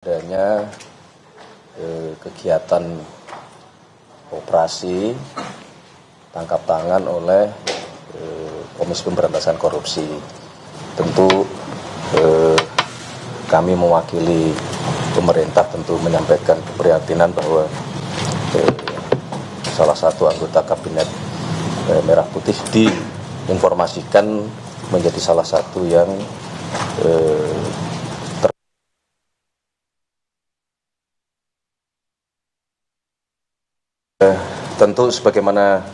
Adanya kegiatan operasi tangkap tangan oleh Komisi Pemberantasan Korupsi. Tentu kami mewakili pemerintah tentu menyampaikan keprihatinan bahwa salah satu anggota kabinet Merah Putih diinformasikan menjadi salah satu yang tentu sebagaimana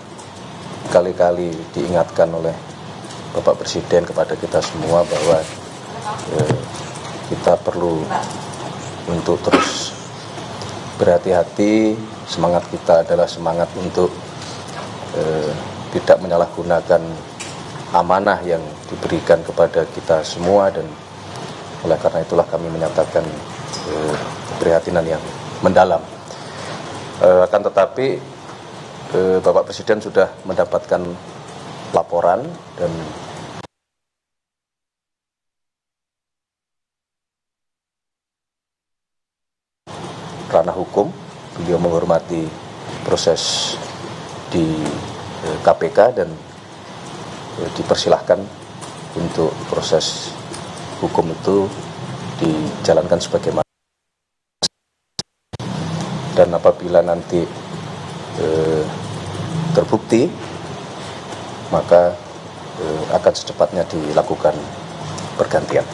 kali-kali diingatkan oleh Bapak Presiden kepada kita semua bahwa kita perlu untuk terus berhati-hati. Semangat kita adalah semangat untuk tidak menyalahgunakan amanah yang diberikan kepada kita semua, dan oleh karena itulah kami menyatakan keprihatinan yang mendalam. Akan tetapi Bapak Presiden sudah mendapatkan laporan dan ranah hukum. Beliau menghormati proses di KPK dan dipersilahkan untuk proses hukum itu dijalankan sebagaimana. Dan apabila nanti terbukti, maka akan secepatnya dilakukan pergantian.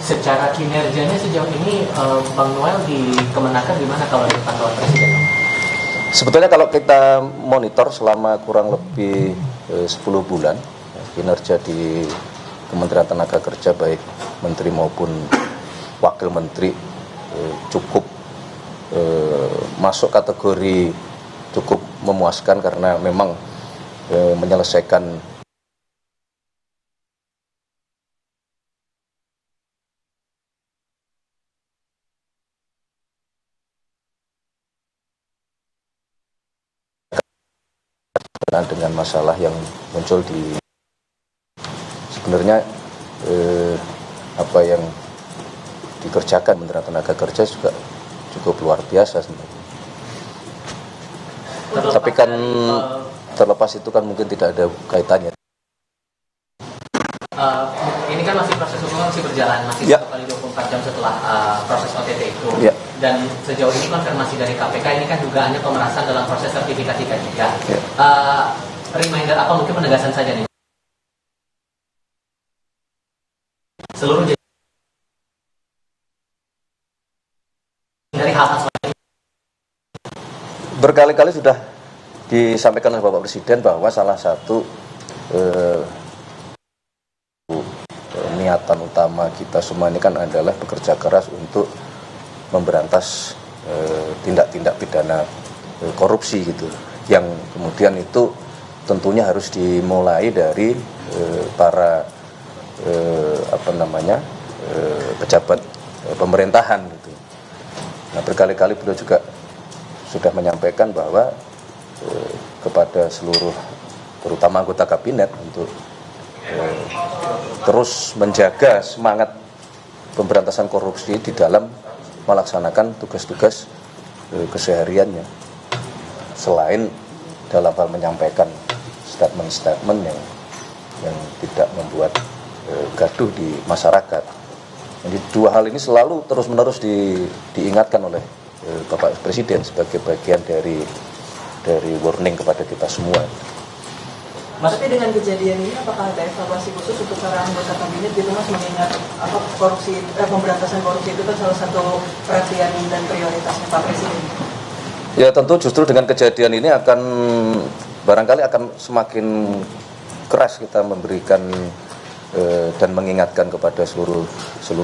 Secara kinerjanya sejauh ini, Bang Noel di Kemenaker gimana kalau di pantauan Presiden? Sebetulnya kalau kita monitor selama kurang lebih 10 bulan, kinerja di Kementerian Tenaga Kerja baik Menteri maupun Wakil Menteri cukup masuk kategori cukup memuaskan, karena memang menyelesaikan dengan masalah yang muncul di sebenarnya apa yang dikerjakan Kementerian Tenaga Kerja juga cukup luar biasa sebenarnya. Tapi kan terlepas itu kan mungkin tidak ada kaitannya. Ini kan masih proses hukum masih berjalan, masih ya. 1 kali 24 jam setelah proses OTT itu. Ya. Dan sejauh ini konfirmasi dari KPK ini kan dugaannya pemerasan dalam proses sertifikasi K3. Ya. Reminder apa mungkin penegasan saja nih? Seluruh dari hal-hal seperti ini. Berkali-kali sudah disampaikan oleh Bapak Presiden bahwa salah satu niatan utama kita semua ini kan adalah bekerja keras untuk memberantas tindak-tindak pidana korupsi gitu, yang kemudian itu tentunya harus dimulai dari para pejabat pemerintahan gitu. Nah, berkali-kali beliau juga sudah menyampaikan bahwa kepada seluruh terutama anggota kabinet untuk terus menjaga semangat pemberantasan korupsi di dalam melaksanakan tugas-tugas kesehariannya, selain dalam hal menyampaikan statement-statement yang tidak membuat gaduh di masyarakat. Jadi dua hal ini selalu terus-menerus diingatkan oleh Bapak Presiden sebagai bagian dari warning kepada kita semua. Maksudnya dengan kejadian ini apakah ada evaluasi khusus untuk para anggota kabinet gitu Mas, mengingat pemberantasan korupsi itu kan salah satu perhatian dan prioritasnya Pak Presiden? Ya tentu justru dengan kejadian ini barangkali akan semakin keras kita memberikan dan mengingatkan kepada seluruh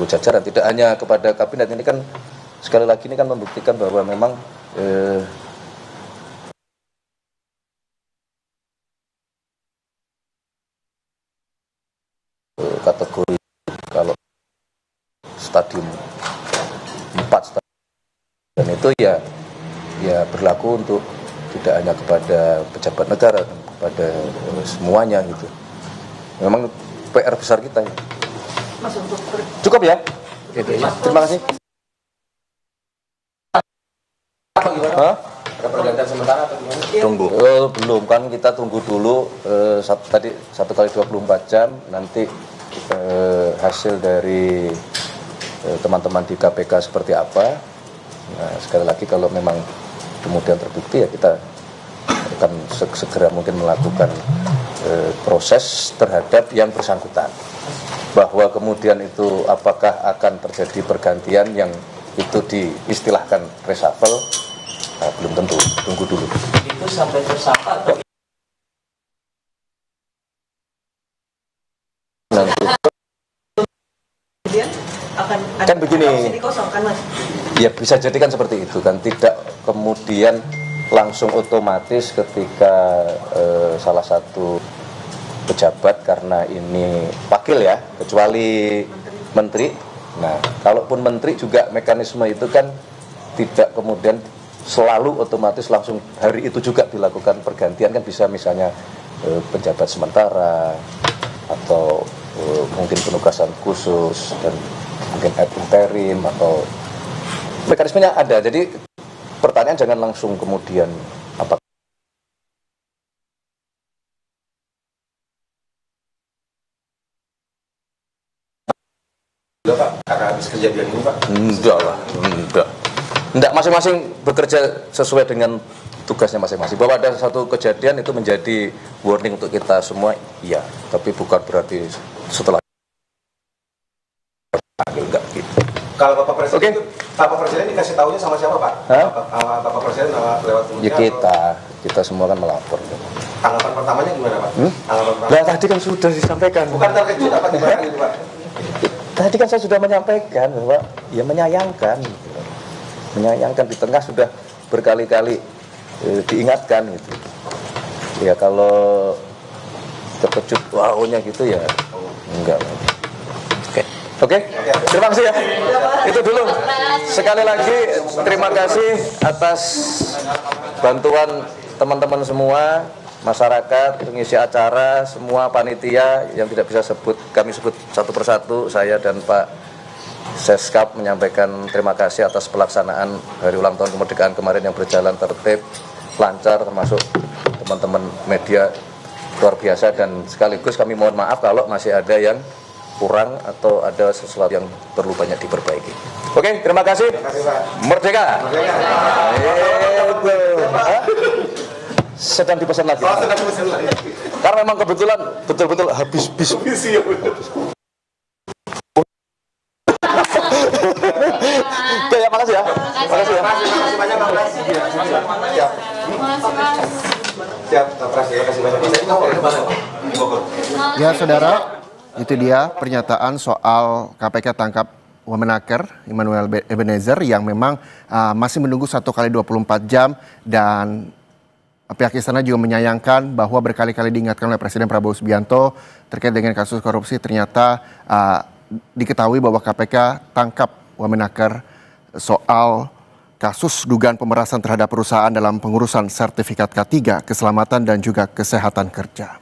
jajaran, tidak hanya kepada kabinet. Ini kan sekali lagi ini kan membuktikan bahwa memang kategori kalau stadium 4 dan itu ya berlaku untuk tidak hanya kepada pejabat negara, kepada semuanya gitu. Memang PR besar kita ya. Mas, untuk Cukup ya? Terima kasih. atau gimana? Hah? Ada pergantian sementara atau gimana? Tunggu. Belum, kan kita tunggu dulu tadi 1 kali 24 jam nanti hasil dari teman-teman di KPK seperti apa. Nah, sekali lagi kalau memang kemudian terbukti ya kita akan segera mungkin melakukan proses terhadap yang bersangkutan. Bahwa kemudian itu apakah akan terjadi pergantian yang itu diistilahkan reshuffle, nah, belum tentu, tunggu dulu. Itu sampai tersangka atau Nanti Kemudian akan ada Kan begini. opsi dikosongkan, Mas. ya bisa jadi kan seperti itu kan, tidak kemudian langsung otomatis ketika salah satu pejabat, karena ini wakil ya, kecuali menteri. Nah, kalaupun menteri juga mekanisme itu kan tidak kemudian selalu otomatis langsung hari itu juga dilakukan pergantian, kan bisa misalnya penjabat sementara atau mungkin penugasan khusus dan mungkin ad interim atau mekanismenya ada. Jadi pertanyaan jangan langsung kemudian apa Udah Pak, karena habis kejadian ini Pak. enggak lah, enggak, masing-masing bekerja sesuai dengan tugasnya masing-masing. Bahwa ada satu kejadian itu menjadi warning untuk kita semua, iya, tapi bukan berarti setelah enggak gitu. Kalau Bapak Presiden Oke. itu, Bapak Presiden dikasih tahunya sama siapa Pak? Hah? Bapak Presiden lewat Ya kementerian kita semua kan melapor. atau tanggapan pertamanya gimana Pak? Tanggapan pertama. Lah tadi kan sudah disampaikan. Bukan terkejut apa gimana gitu Pak? Tadi kan saya sudah menyampaikan bahwa ya menyayangkan, menyayangkan di tengah sudah berkali-kali diingatkan gitu. Ya kalau terkejut wownya gitu ya enggak. Oke, terima kasih ya. Itu dulu. Sekali lagi terima kasih atas bantuan teman-teman semua, masyarakat, pengisi acara, semua panitia yang tidak bisa kami sebut satu persatu. Saya dan Pak Seskap menyampaikan terima kasih atas pelaksanaan Hari Ulang Tahun Kemerdekaan kemarin yang berjalan tertib, lancar, termasuk teman-teman media luar biasa, dan sekaligus kami mohon maaf kalau masih ada yang kurang atau ada sesuatu yang perlu banyak diperbaiki. Oke, terima kasih. Merdeka. Sedang dipesan lagi. Karena memang kebetulan betul-betul habis bis. Oke ya, makasih ya. Makasih ya. Makasih banyak Pak. Siap. Siap, Pak Presiden, kasih banyak. Saya mau ke mana Pak? Di Bogor. Ya saudara, itu dia pernyataan soal KPK tangkap Wamenaker Immanuel Ebenezer yang memang masih menunggu 1 kali 24 jam, dan pihak istana juga menyayangkan bahwa berkali-kali diingatkan oleh Presiden Prabowo Subianto terkait dengan kasus korupsi. Ternyata diketahui bahwa KPK tangkap Wamenaker soal kasus dugaan pemerasan terhadap perusahaan dalam pengurusan sertifikat K3, keselamatan dan juga kesehatan kerja.